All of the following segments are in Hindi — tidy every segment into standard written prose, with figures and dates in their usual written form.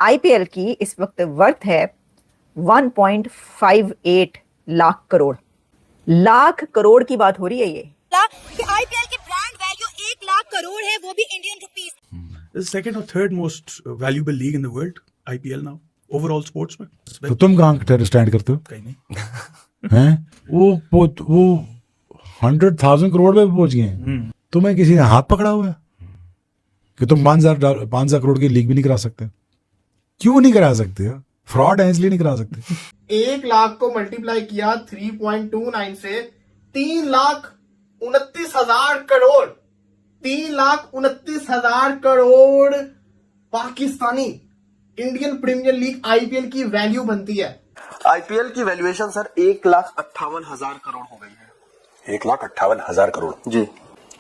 आईपीएल की इस वक्त वर्थ है 1.58 लाख करोड़। लाख करोड़ की बात हो रही है ये कि आईपीएल की ब्रांड वैल्यू 1 लाख करोड़ है, वो भी Indian rupees. The second or third most valuable league in the world, IPL now, overall sports में। तो तुम कहाँ स्टैंड करते हो? कहीं नहीं। हैं? वो 100,000 करोड़ पे पहुंच गए हैं। तुम्हें किसी ने हाथ पकड़ा हुआ है कि तुम 5,000 करोड़ की लीग भी नहीं करा सकते? क्यों नहीं करा सकते? फ्रॉड है इसलिए नहीं करा सकते। 1 लाख को मल्टीप्लाई किया 3.29 से 3,29,000 crore. 3,29,000 crore Pakistani Indian Premier League IPL की वैल्यू बनती है। आईपीएल की वैल्यूएशन सर 1,58,000 करोड़ हो गई है। 1,58,000 करोड़ जी।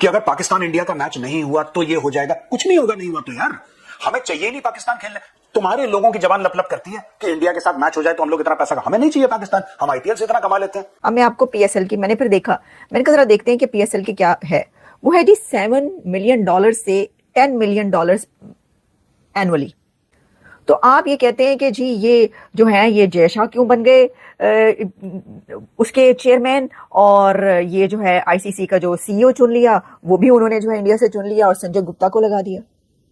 कि अगर पाकिस्तान इंडिया का मैच नहीं हुआ तो ये हो जाएगा। कुछ नहीं होगा, नहीं हुआ तो यार हमें चाहिए नहीं पाकिस्तान खेलने। तुम्हारे लोगों की जबान लप लप करती है कि इंडिया के साथ मैच हो जाए तो हम लोग इतना पैसा, हमें नहीं चाहिए पाकिस्तान, हम आईपीएल से इतना कमा लेते हैं। अब मैं आपको पीएसएल की मैंने फिर देखा, मैंने कहा जरा देखते हैं कि पीएसएल की क्या है। वो है जी $7 मिलियन से $10 मिलियन एनुअली। तो आप ये कहते हैं कि जी ये जो है ये जय शाह क्यों बन गए उसके चेयरमैन, और ये जो है आईसीसी का जो सीईओ चुन लिया वो भी उन्होंने जो है इंडिया से चुन लिया और संजय गुप्ता को लगा दिया।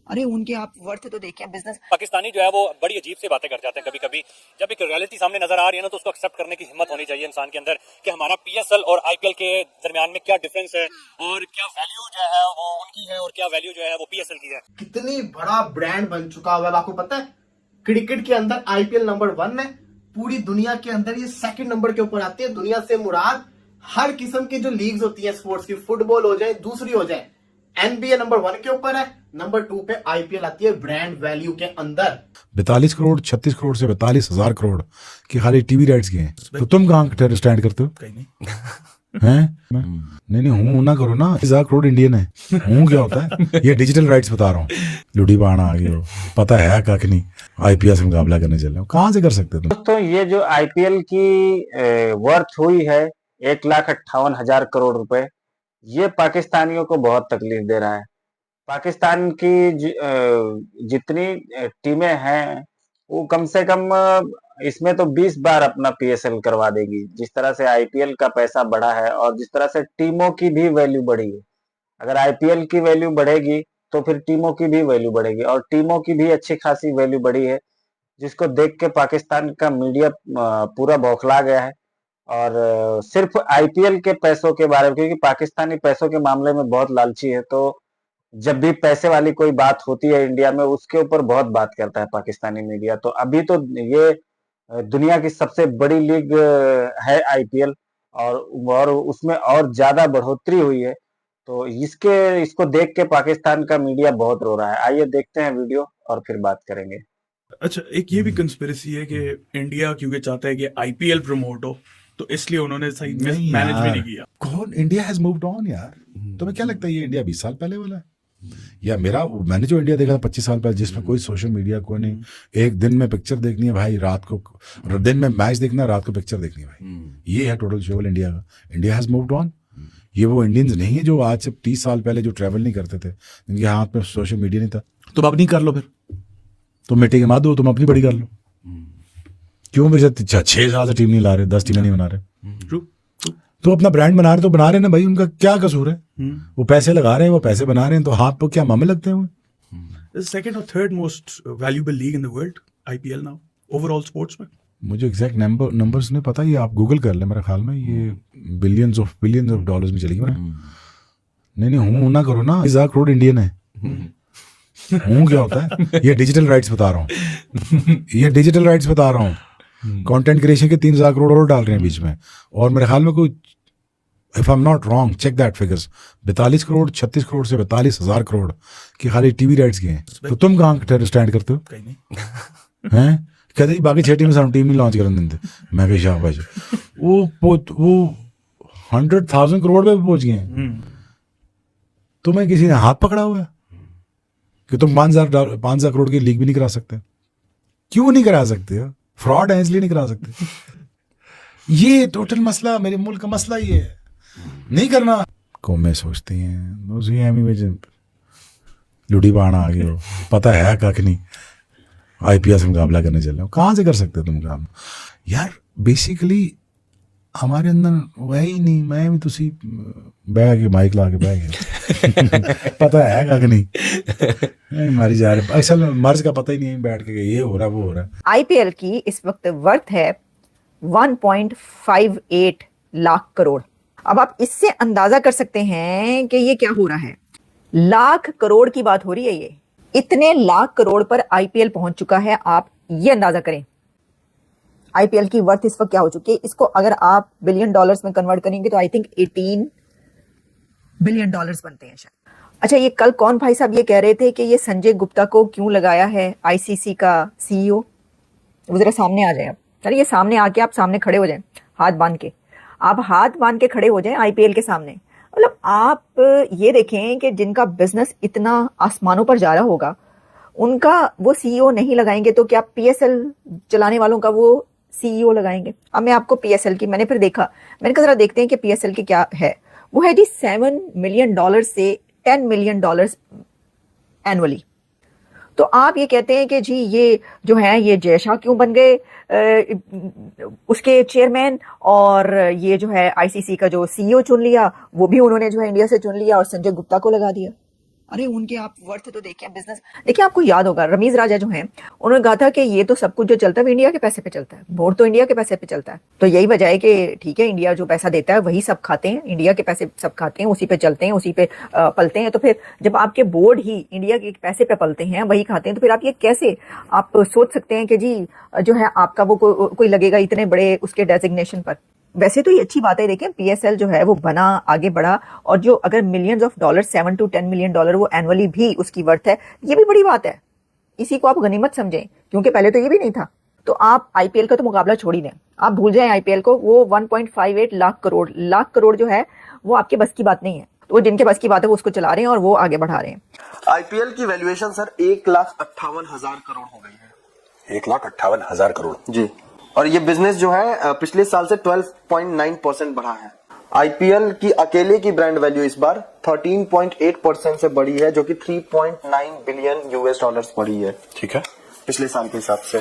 अरे उनके आप वर्थ तो देखें बिजनेस। पाकिस्तानी जो है वो बड़ी अजीब सी बातें कर जाते हैं कभी कभी। जब एक रियलिटी सामने नजर आ रही है ना तो उसको एक्सेप्ट करने की हिम्मत होनी चाहिए इंसान के अंदर कि हमारा पीएसएल और आईपीएल के दरमियान में क्या डिफरेंस है और क्या वैल्यू जो है वो उनकी है और क्या वैल्यू जो है वो पीएसएल की है। कितनी बड़ा ब्रांड बन चुका हुआ है आपको पता है? क्रिकेट के अंदर आईपीएल नंबर 1 है, पूरी दुनिया के अंदर ये सेकंड नंबर के ऊपर आती है। दुनिया से मुराद हर किस्म की जो लीग्स होती है स्पोर्ट्स की, फुटबॉल हो जाए दूसरी हो जाए, एनबीए नंबर 1 के ऊपर है, नंबर 2 पे आईपीएल आती है ब्रांड वैल्यू के अंदर। 42 करोड़ 36 करोड़ से 42,000 करोड़ की खाली टीवी राइट्स के हैं। तो तुम कहाँ स्टैंड करते हो? कहीं नहीं। हैं? नहीं हूं ना करो ना। 1,000 करोड़ इंडियन है। हूं क्या होता है? ये डिजिटल राइट्स बता रहा हूँ। लुडी बाण आ गए हो, पता है कख नहीं, आईपीएल से मुकाबला करने चल रहे हो, कहाँ से कर सकते तुम? दोस्तों ये जो आईपीएल की वर्थ हुई है 1,58,000 करोड़ रुपए, ये पाकिस्तानियों को बहुत तकलीफ दे रहा है। पाकिस्तान की जितनी टीमें हैं वो कम से कम इसमें तो 20 बार अपना पीएसएल करवा देगी। जिस तरह से आईपीएल का पैसा बढ़ा है और जिस तरह से टीमों की भी वैल्यू बढ़ी है, अगर आईपीएल की वैल्यू बढ़ेगी तो फिर टीमों की भी वैल्यू बढ़ेगी, और टीमों की भी अच्छी खासी वैल्यू बढ़ी है, जिसको देख के पाकिस्तान का मीडिया पूरा बौखला गया है। और सिर्फ आईपीएल के पैसों के बारे में, क्योंकि पाकिस्तानी पैसों के मामले में बहुत लालची है, तो जब भी पैसे वाली कोई बात होती है इंडिया में उसके ऊपर बहुत बात करता है पाकिस्तानी मीडिया। तो अभी तो ये दुनिया की सबसे बड़ी लीग है आईपीएल, और उसमें और ज्यादा बढ़ोतरी हुई है, तो इसको देख के पाकिस्तान का मीडिया बहुत रो रहा है। आइए देखते हैं वीडियो और फिर बात करेंगे। अच्छा, एक ये भी कंस्पिरेसी है कि इंडिया क्योंकि चाहता है कि आईपीएल प्रमोट हो तो इसलिए उन्होंने सही मैनेज भी नहीं किया। कौन? इंडिया हैज मूव्ड ऑन यार। तुम्हें क्या लगता है ये इंडिया 20 साल पहले वाला है? या मैंने जो इंडिया देखा था 25 साल पहले, जिसमें कोई सोशल मीडिया कोई नहीं, एक दिन में पिक्चर देखनी है भाई, रात को दिन में मैच देखना है, रात को पिक्चर देखनी है भाई। ये है टोटल शेवल इंडिया का। India has moved on. ये वो इंडियंस नहीं है जो आज से 30 साल पहले जो ट्रैवल नहीं करते थे, जिनके हाथ में सोशल मीडिया नहीं था। तुम अपनी कर लो, फिर तुम मिट्टी के मार दो, तुम अपनी बड़ी कर लो। क्यों मेरे 6 साल से टीम नहीं ला रहे, 10 टीमें नहीं बना रहे? तो अपना ब्रांड बना रहे तो बना रहे ना भाई, उनका क्या कसूर है? वो पैसे लगा रहे हैं, वो पैसे बना रहे हैं, तो हाथ पे क्या मामे लगते हैं? सेकंड और third most valuable league in the world, IPL now, overall sports में। मुझे एग्जैक्ट नंबर्स नहीं पता, ये आप गूगल कर ले, मेरे ख्याल में ये बिलियंस ऑफ डॉलर्स में चलेगी। नहीं हूं ना करो ना। 1,000 करोड़ इंडियन है। हूं क्या होता है? ये डिजिटल राइट्स बता रहा हूँ। ये डिजिटल राइट्स बता रहा हूँ। कंटेंट क्रिएशन के 3,000 करोड़ और डाल रहे हैं बीच में, और मेरे ख्याल में कोई, if I am not wrong, check that figures, 42 crore 36 crore से 42,000 करोड़ की खाली टीवी राइट्स के हैं। तो तुम कहाँ स्टैंड करते हो? कहीं नहीं। हैं? कहते बाकी 6 टीम में टीम नहीं लॉन्च करने देते। मैं कही शाबाश। वो 100,000 करोड़ पे पहुंच गए हैं। तुम्हें किसी ने हाथ पकड़ा हुआ है कि तुम 5,000 करोड़ की लीग भी नहीं करा सकते? क्यों नहीं करा सकते? फ्रॉड है इसलिए नहीं करा सकते। ये टोटल मसला, मेरे मुल्क का मसला ये है, नहीं करना। कौमें सोचती हैं लुडी बाण आ गए हो, पता है कख नहीं, आईपीएल से मुकाबला करने चल रहे हो, कहाँ से कर सकते हो तुम काम यार। बेसिकली हमारे अंदर वही नहीं, मैं भी तुसी बह के माइक ला के बह गया पता है कि नहीं मारी जा रहे, असल मर्ज का पता ही नहीं बैठ के ये हो रहा वो हो रहा। आईपीएल की इस वक्त वर्थ है 1.58 लाख करोड़। अब आप इससे अंदाजा कर सकते हैं कि ये क्या हो रहा है। लाख करोड़ की बात हो रही है, ये इतने लाख करोड़ पर आईपीएल पहुंच चुका है। आप ये अंदाजा करें आईपीएल की वर्थ इस वक्त क्या हो चुकी है। इसको अगर आप बिलियन डॉलर्स में कन्वर्ट करेंगे तो आई थिंक 18 बिलियन डॉलर्स बनते हैं शायद। अच्छा, ये कल कौन भाई साहब ये कह रहे थे कि ये संजय गुप्ता को क्यों लगाया है आईसीसी का सीईओ। वो जरा सामने आ जाए। अब चलिए ये सामने आके आप सामने खड़े हो जाएं, हाथ बांध के। आप हाथ बांध के खड़े हो जाएं आईपीएल के सामने। मतलब आप ये देखें कि जिनका बिजनेस इतना आसमानों पर जा रहा होगा उनका वो सीईओ नहीं लगाएंगे तो क्या पीएसएल चलाने वालों का वो सीईओ लगाएंगे। अब मैं आपको पीएसएल की मैंने फिर देखा, मैंने कहा जरा देखते हैं कि पीएसएल की क्या है। वो है जी $7 मिलियन से $10 मिलियन एनुअली। तो आप ये कहते हैं कि जी ये जो है ये जय शाह क्यों बन गए उसके चेयरमैन, और ये जो है आईसीसी का जो सीईओ चुन लिया वो भी उन्होंने जो है इंडिया से चुन लिया और संजय गुप्ता को लगा दिया। अरे उनके आप वर्थ तो देखिए, बिजनेस देखिए। आपको याद होगा रमीज राजा जो हैं उन्होंने कहा था कि ये तो सब कुछ जो चलता है वो इंडिया के पैसे पे चलता है, बोर्ड तो इंडिया के पैसे पे चलता है। तो यही वजह है कि ठीक है इंडिया जो पैसा देता है वही सब खाते हैं, इंडिया के पैसे सब खाते हैं, उसी पे चलते हैं, उसी पे पलते हैं। तो फिर जब आपके बोर्ड ही इंडिया के पैसे पे पलते हैं, वही खाते हैं, तो फिर आप ये कैसे आप सोच सकते हैं कि जी जो है आपका वो कोई लगेगा इतने बड़े उसके डेजिग्नेशन पर। वैसे तो ये अच्छी बात है। देखें पीएसएल जो है वो बना, आगे बढ़ा, और जो अगर millions of dollar $7 to $10 million वो एनुअली भी उसकी वर्थ है, ये भी बड़ी बात है। इसी को आप गनीमत समझें क्योंकि पहले तो ये भी नहीं था। तो आप आईपीएल का तो मुकाबला छोड़ ही दें, आप भूल जाएं आईपीएल को। वो 1.58 लाख करोड़ जो है वो आपके बस की बात नहीं है। तो वो जिनके बस की बात है वो उसको चला रहे हैं और वो आगे बढ़ा रहे हैं। आईपीएल की वैल्यूएशन सर 1,58,000 करोड़ हो गई है। 1,58,000 करोड़ जी। और ये बिजनेस जो है पिछले साल से 12.9% बढ़ा है। आईपीएल की अकेले की ब्रांड वैल्यू इस बार 13.8% से बढ़ी है, जो कि $3.9 बिलियन बढ़ी है। ठीक है, पिछले साल के हिसाब से।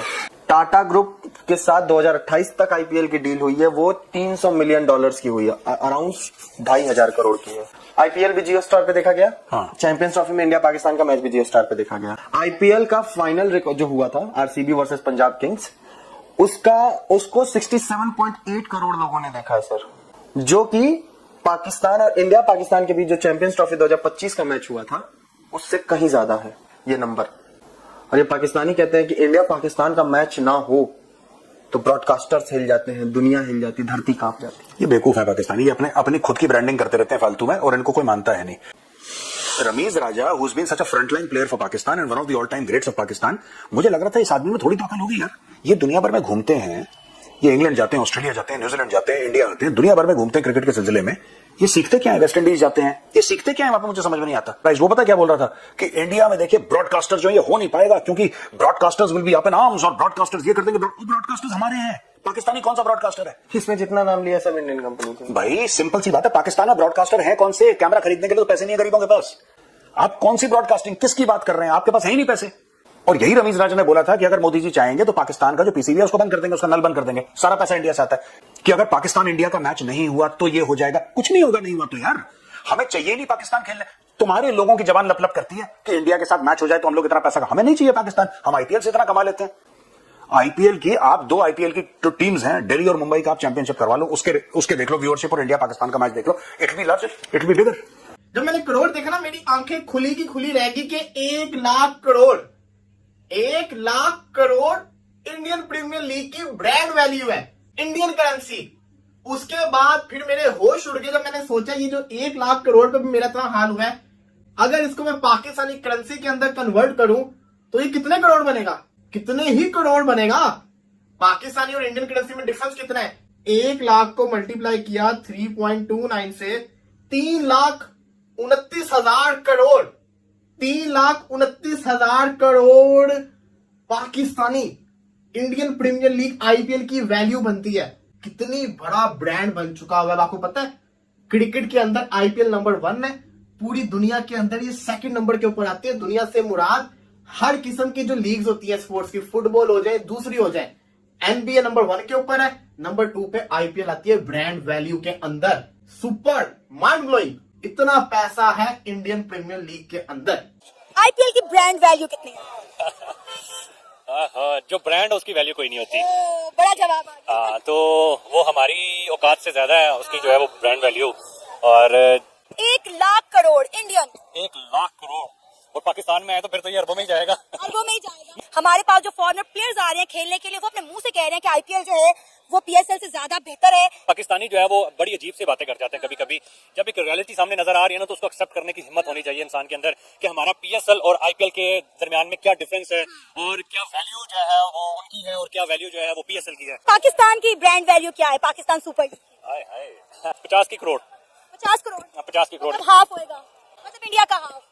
टाटा ग्रुप के साथ 2028 तक आईपीएल की डील हुई है, वो $300 मिलियन की हुई है, अराउंड 2,500 करोड़ की है। आईपीएल भी जियो स्टार पे देखा गया। हाँ। चैंपियंस ट्रॉफी में इंडिया पाकिस्तान का मैच भी जियो स्टार पे देखा गया। आईपीएल का फाइनल रिकॉर्ड जो हुआ था आरसीबी वर्सेस पंजाब किंग्स, उसको 67.8 करोड़ लोगों ने देखा है सर, जो कि पाकिस्तान और इंडिया पाकिस्तान के बीच जो चैंपियंस ट्रॉफी 2025 का मैच हुआ था उससे कहीं ज्यादा है ये नंबर। और ये पाकिस्तानी कहते हैं कि इंडिया पाकिस्तान का मैच ना हो तो ब्रॉडकास्टर्स हिल जाते हैं, दुनिया हिल जाती, धरती कांप जाती है। ये बेवकूफ है पाकिस्तानी, ये अपनी खुद की ब्रांडिंग करते रहते हैं फालतू में, और इनको कोई मानता है नहीं। रमीज राजा, who's been such a frontline player for Pakistan and one of the all-time greats of Pakistan, मुझे लग रहा था इस आदमी में थोड़ी तो अकल होगी यार। ये दुनिया भर में घूमते हैं, ये इंग्लैंड जाते हैं, ऑस्ट्रेलिया जाते हैं, न्यूजीलैंड जाते हैं, इंडिया आते हैं, दुनिया भर में घूमते हैं क्रिकेट के सिलसिले में। ये सीखते क्या है? वेस्ट इंडीज जाते हैं, ये सीखते क्या है वहां पे, मुझे समझ में नहीं आता। गाइस वो पता क्या बोल रहा था कि इंडिया में देखिए ब्रॉडकास्टर जो है ये हो नहीं पाएगा क्योंकि broadcasters will be up in arms और ब्रॉडकास्टर्स ये कर देंगे। ब्रॉडकास्टर्स हमारे हैं, पाकिस्तानी कौन सा ब्रॉडकास्टर है? इसमें जितना नाम लिया सब इंडियन कंपनी के। भाई सिंपल सी बात है, पाकिस्तान में ब्रॉडकास्टर है कौन से? कैमरा खरीदने के लिए तो पैसे नहीं है गरीबों के पास। आप कौन सी ब्रॉडकास्टिंग, किसकी बात कर रहे हैं? आपके पास है ही नहीं पैसे। और यही रमीज राजा ने बोला था कि अगर मोदी जी चाहेंगे तो पाकिस्तान का जो पीसीबी है उसको बंद कर देंगे, उसका नल बंद कर देंगे, सारा पैसा इंडिया से आता है। कि अगर पाकिस्तान इंडिया का मैच नहीं हुआ तो ये हो जाएगा, कुछ नहीं होगा, नहीं हुआ तो यार हमें चाहिए नहीं पाकिस्तान खेलने। तुम्हारे लोगों की जबान लप लप करती है कि इंडिया के साथ मैच हो जाए तो हम लोग इतना पैसा, हमें नहीं चाहिए पाकिस्तान, हम आईपीएल से इतना कमा लेते हैं। आईपीएल की आप दो आईपीएल की जो टीम्स हैं दिल्ली और मुंबई का आप चैंपियनशिप करवा लो, उसके देख लो व्यूअरशिप, और इंडिया पाकिस्तान का मैच देख लो, it will be larger, it will be bigger. जब मैंने करोड़ देखा ना मेरी आंखें खुली की खुली रहेगी कि 1 lakh crore, 1 lakh crore Indian Premier League की ब्रांड वैल्यू है, इंडियन करेंसी। उसके बाद फिर मेरे होश उड़ गए जब मैंने सोचा ये जो 1 लाख करोड़ पे भी मेरा इतना हाल हुआ है, अगर इसको मैं पाकिस्तानी करेंसी के अंदर कन्वर्ट करूं तो ये कितने करोड़ बनेगा? कितने ही करोड़ बनेगा। पाकिस्तानी और इंडियन करेंसी में डिफरेंस कितना है? 1 लाख को मल्टीप्लाई किया 3.29 से 3,29,000 crore, 3,29,000 crore Pakistani Indian Premier League IPL की वैल्यू बनती है। कितनी बड़ा ब्रांड बन चुका हुआ है आपको पता है? क्रिकेट के अंदर आईपीएल नंबर 1 है, पूरी दुनिया के अंदर ये सेकंड नंबर के ऊपर आती है। दुनिया से मुराद हर किस्म की जो लीग्स होती है स्पोर्ट्स की, फुटबॉल हो जाए, दूसरी हो जाए, एनबीए नंबर 1 के ऊपर है, नंबर 2 पे आईपीएल आती है ब्रांड वैल्यू के अंदर। सुपर माइंड ब्लोइंग, इतना पैसा है इंडियन प्रीमियर लीग के अंदर। आईपीएल की ब्रांड वैल्यू कितनी है? जो ब्रांड है उसकी वैल्यू कोई नहीं होती। बड़ा जवाब आ गया। तो वो हमारी औकात से ज्यादा है उसकी जो है वो ब्रांड वैल्यू। और 1 लाख करोड़ इंडियन, 1 लाख करोड़ और पाकिस्तान में है तो फिर तो ये अरबों में ही जाएगा। अरबों में ही जाएगा। हमारे पास जो फॉरेनर प्लेयर्स आ रहे हैं खेलने के लिए, वो अपने मुंह से कह रहे हैं कि आईपीएल जो है वो पीएसएल से ज्यादा बेहतर है। पाकिस्तानी जो है वो बड़ी अजीब सी बातें कर जाते हैं कभी कभी। जब एक रियलिटी सामने नजर आ रही है ना तो उसको एक्सेप्ट करने की हिम्मत होनी चाहिए इंसान के अंदर कि हमारा पीएसएल और आईपीएल के दरमियान में क्या डिफरेंस है और क्या वैल्यू जो है वो उनकी है और क्या वैल्यू जो है वो पीएसएल की है। पाकिस्तान की ब्रांड वैल्यू क्या है? पाकिस्तान सुपर लीग हाय हाय 50 की करोड़ 50 करोड़ 50 की करोड़ मतलब हाफ होएगा, मतलब इंडिया का हाफ।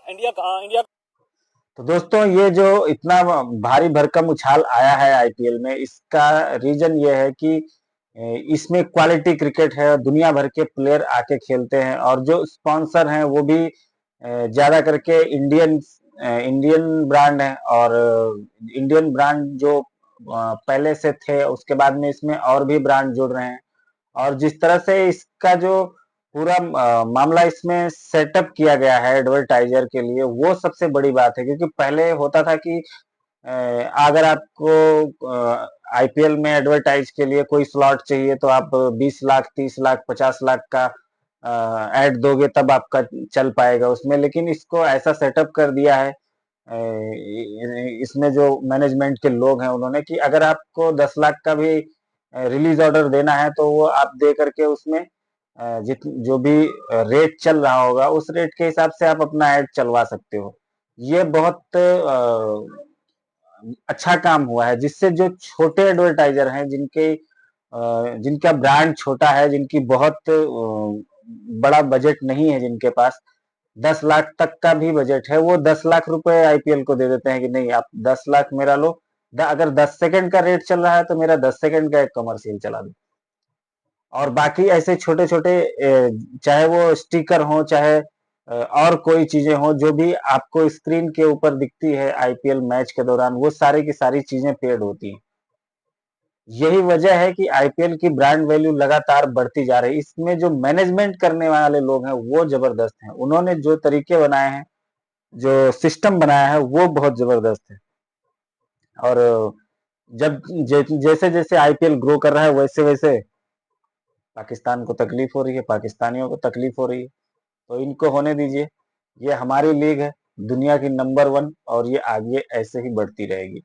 इंडिया तो दोस्तों, ये जो इतना भारी भरकम उछाल आया है आईपीएल में, इसका रीजन ये है कि इसमें क्वालिटी क्रिकेट है, दुनिया भर के प्लेयर आके खेलते हैं और जो स्पॉन्सर हैं वो भी ज्यादा करके इंडियन ब्रांड है। और इंडियन ब्रांड जो पहले से थे, उसके बाद में इसमें और भी ब्रांड जुड़ रहे हैं। और जिस तरह से इसका जो पूरा मामला इसमें सेटअप किया गया है एडवर्टाइजर के लिए, वो सबसे बड़ी बात है। क्योंकि पहले होता था कि अगर आपको आईपीएल में एडवर्टाइज के लिए कोई स्लॉट चाहिए तो आप 20 लाख 30 लाख 50 लाख का एड दोगे तब आपका चल पाएगा उसमें। लेकिन इसको ऐसा सेटअप कर दिया है इसमें जो मैनेजमेंट के लोग हैं उन्होंने, कि अगर आपको 10 लाख का भी रिलीज ऑर्डर देना है तो वो आप दे करके उसमें जो भी रेट चल रहा होगा उस रेट के हिसाब से आप अपना ऐड चलवा सकते हो। ये बहुत अच्छा काम हुआ है, जिससे जो छोटे एडवर्टाइजर हैं, जिनका ब्रांड छोटा है, जिनकी बहुत बड़ा बजट नहीं है, जिनके पास 10 लाख तक का भी बजट है, वो 10 लाख रुपए आईपीएल को दे देते हैं कि नहीं आप 10 लाख मेरा लो, अगर 10 सेकंड का रेट चल रहा है तो मेरा 10 सेकंड का एक कमर्शियल चला दो। और बाकी ऐसे छोटे छोटे चाहे वो स्टिकर हो, चाहे और कोई चीजें हो, जो भी आपको स्क्रीन के ऊपर दिखती है आईपीएल मैच के दौरान, वो सारी की सारी चीजें पेड होती हैं। यही वजह है कि आईपीएल की ब्रांड वैल्यू लगातार बढ़ती जा रही है। इसमें जो मैनेजमेंट करने वाले लोग हैं वो जबरदस्त हैं। उन्होंने जो तरीके बनाए हैं, जो सिस्टम बनाया है, वो बहुत जबरदस्त है। और जैसे जैसे आईपीएल ग्रो कर रहा है वैसे वैसे पाकिस्तान को तकलीफ हो रही है, पाकिस्तानियों को तकलीफ हो रही है। तो इनको होने दीजिए, ये हमारी लीग है, दुनिया की नंबर 1, और ये आगे ऐसे ही बढ़ती रहेगी।